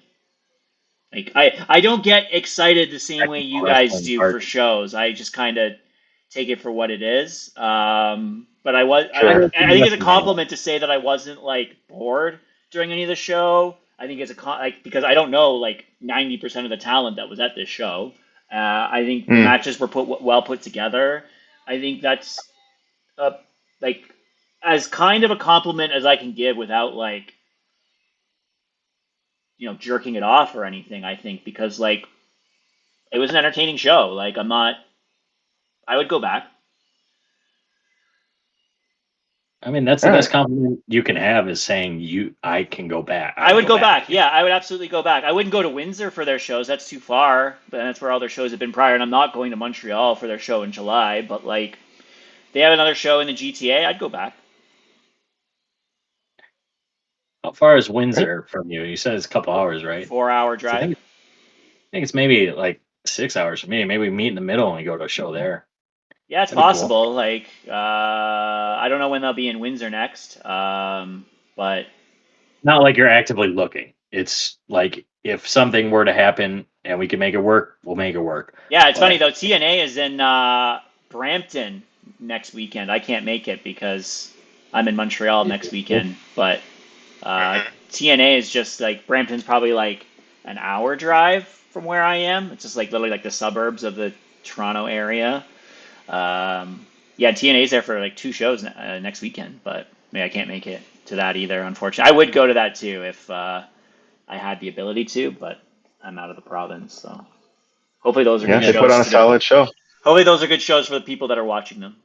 Like I don't get excited the same way you guys do for shows. I just kind of take it for what it is. But Sure. I think it's a compliment to say that I wasn't like bored during any of the show. I think it's like because I don't know like 90% of the talent that was at this show. I think the matches were well put together. I think that's uh, like as kind of a compliment as I can give without like jerking it off or anything. I think because like it was an entertaining show. Like I'm not. I would go back. I mean, that's the best compliment you can have is saying I can go back. I would go back. Yeah, I would absolutely go back. I wouldn't go to Windsor for their shows. That's too far. But that's where all their shows have been prior. And I'm not going to Montreal for their show in July. But like, they have another show in the GTA. I'd go back. How far is Windsor from you? You said it's a couple hours, right? 4-hour So I drive. think it's maybe like 6 hours for me. Maybe we meet in the middle and we go to a show there. Yeah, it's That'd be cool. possible. Like, I don't know when they'll be in Windsor next. But not like you're actively looking. It's like if something were to happen and we can make it work, we'll make it work. Yeah, it's funny But though. TNA is in Brampton next weekend. I can't make it because I'm in Montreal next weekend. But TNA is just like Brampton's probably like an hour drive from where I am. It's just like literally like the suburbs of the Toronto area. Yeah, TNA's there for like 2 shows next weekend, but I can't make it to that either. Unfortunately, I would go to that too if I had the ability to, but I'm out of the province, so hopefully those are Yeah, good they put on shows a to the. solid show. Hopefully those are good shows for the people that are watching them.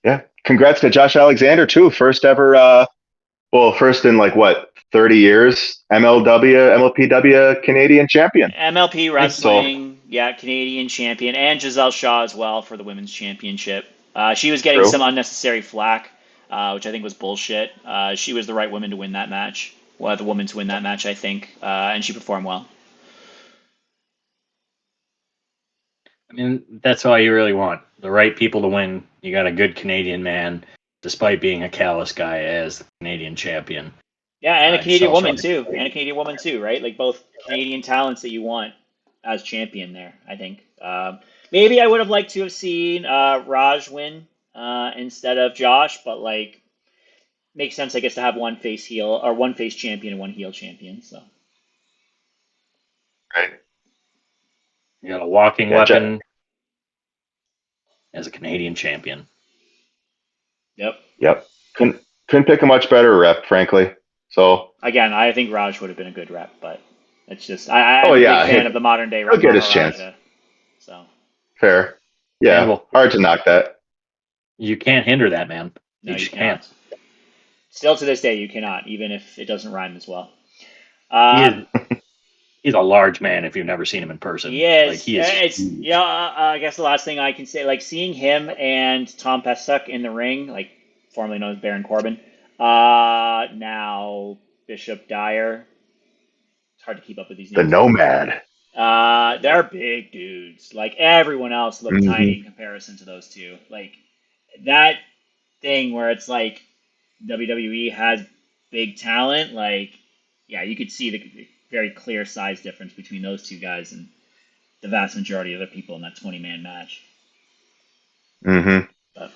Yeah, congrats to Josh Alexander too. First ever, first in like what 30 years, MLPW Canadian champion. MLP So Wrestling, yeah, Canadian champion, and Giselle Shaw as well for the women's championship. She was getting true. some unnecessary flack, which I think was bullshit. She was the right woman to win that match. Well, the woman to win that match, I think, and she performed well. I mean, that's all you really want. The right people to win. You got a good Canadian man, despite being a callous guy, as the Canadian champion. Yeah, and a Canadian Giselle Shaw. woman too, right? Like both Canadian talents that you want as champion there. I think maybe I would have liked to have seen Raj win instead of Josh, but like makes sense, I guess, to have one face heel or one face champion and one heel champion. So Right. You got a walking Yeah, weapon as a Canadian champion. yep. yep. Couldn't pick a much better rep, frankly. So Again, I think Raj would have been a good rep, but it's just I'm oh a big yeah, fan of the modern day he'll get his chance. Maharaja. So Fair. Yeah, Understandable. hard to knock that. You can't hinder that man. no, You you just can't. cannot. Still to this day, you cannot, even if it doesn't rhyme as well. He Um, is, he's a large man if you've never seen him in person. He Like is. he is It's huge. yeah. I guess the last thing I can say, like seeing him and Tom Pesuk in the ring, like formerly known as Baron Corbin, now Bishop Dyer. It's hard to keep up with these The names. Nomad. They're big dudes. Like everyone else looked tiny Hmm. in comparison to those two. Like that thing where it's like WWE has big talent. Like yeah, you could see the very clear size difference between those two guys and the vast majority of the people in that 20-man match. Hmm. But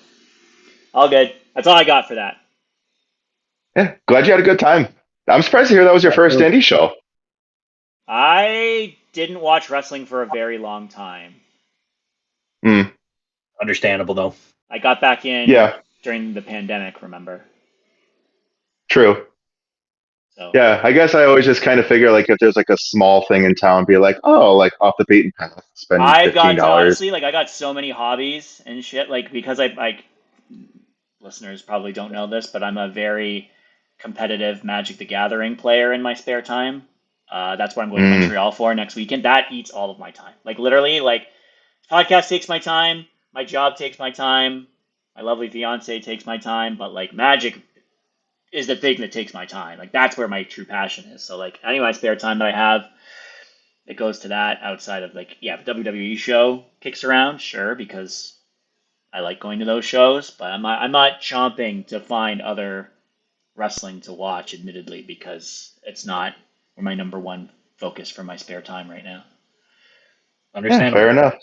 all good. That's all I got for that. Yeah, glad you had a good time. I'm surprised to hear that was your first indie show. I didn't watch wrestling for a very long time. Mm, Understandable though. I got back in yeah, during the pandemic, remember? true. So Yeah, I guess I always just kind of figure like if there's like a small thing in town, be like, oh, like off the beaten path, spend I've fifteen got to dollars. honestly, like, I got so many hobbies and shit. Like, because I, like, listeners probably don't know this, but I'm a very competitive Magic the Gathering player in my spare time. That's what I'm going to Mm, Montreal for next weekend. That eats all of my time. Like, literally, like, podcast takes my time, my job takes my time, my lovely fiance takes my time, but like Magic is the thing that takes my time. Like that's where my true passion is. So like any of my spare time that I have, it goes to that outside of like yeah, the WWE show kicks around, sure, because I like going to those shows, but I'm not chomping to find other wrestling to watch, admittedly, because it's not my number one focus for my spare time right now. yeah, fair Understandable. enough.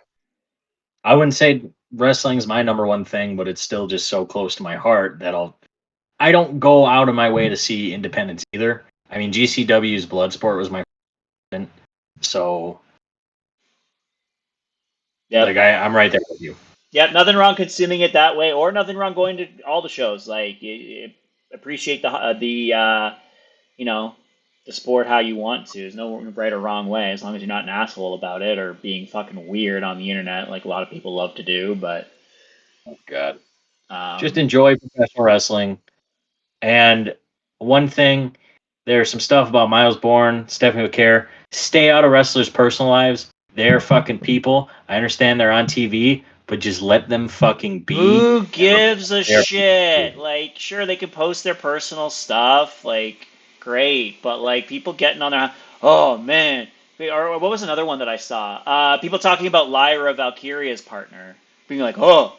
I wouldn't say wrestling's my number one thing, but it's still just so close to my heart that I don't go out of my way to see independents either. I mean, GCW's Bloodsport was my favorite, so Yep. like I'm right there with you. Yep, nothing wrong consuming it that way, or nothing wrong going to all the shows. Like, appreciate the you know, the sport how you want to. There's no right or wrong way, as long as you're not an asshole about it or being fucking weird on the internet, like a lot of people love to do. But Oh God, just um, enjoy professional wrestling. And one thing, there's some stuff about Miles Bourne, Stephanie McCare. Stay out of wrestlers' personal lives. They're fucking people. I understand they're on TV, but just let them fucking be. who And gives a they're shit? Like, sure, they can post their personal stuff, like, great, but like people getting on their, oh man. Or what was another one that I saw? People talking about Lyra Valkyria's partner, being like, oh.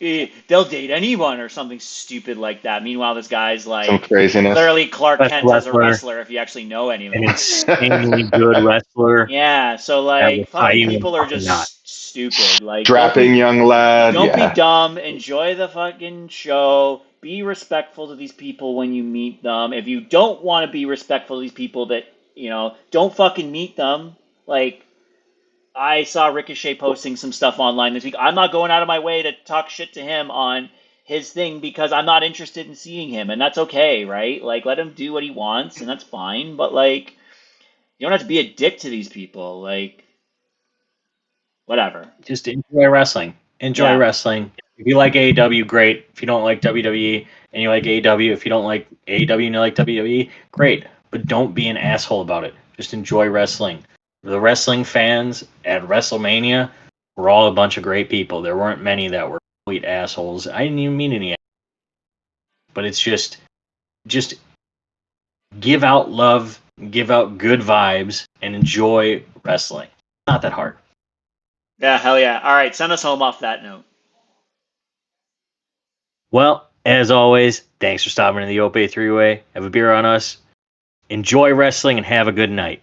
they'll date anyone or something stupid like that. Meanwhile, this guy's Some like craziness. literally Clark Best Kent as a wrestler, wrestler if you actually know any of an them. insanely good wrestler Yeah, so that will like tie fucking you in a people are fucking knot. just stupid. Like Strapping young lad. don't be Yeah. dumb. Enjoy the fucking show. Be respectful to these people when you meet them. If you don't want to be respectful to these people that, don't fucking meet them. Like, I saw Ricochet posting some stuff online this week. I'm not going out of my way to talk shit to him on his thing because I'm not interested in seeing him, and that's okay, right? Like, let him do what he wants, and that's fine. But like, you don't have to be a dick to these people. Like, whatever. Just enjoy wrestling. Enjoy Yeah. wrestling. If you like AEW, great. If you don't like WWE and you like AEW, if you don't like AEW and you like WWE, great. But don't be an asshole about it. Just enjoy wrestling. The wrestling fans at WrestleMania were all a bunch of great people. There weren't many that were complete assholes. I didn't even mean any, but it's just give out love, give out good vibes, and enjoy wrestling. Not that hard. Yeah, hell yeah. All right, send us home off that note. Well, as always, thanks for stopping in the Ope 3-Way. Have a beer on us. Enjoy wrestling and have a good night.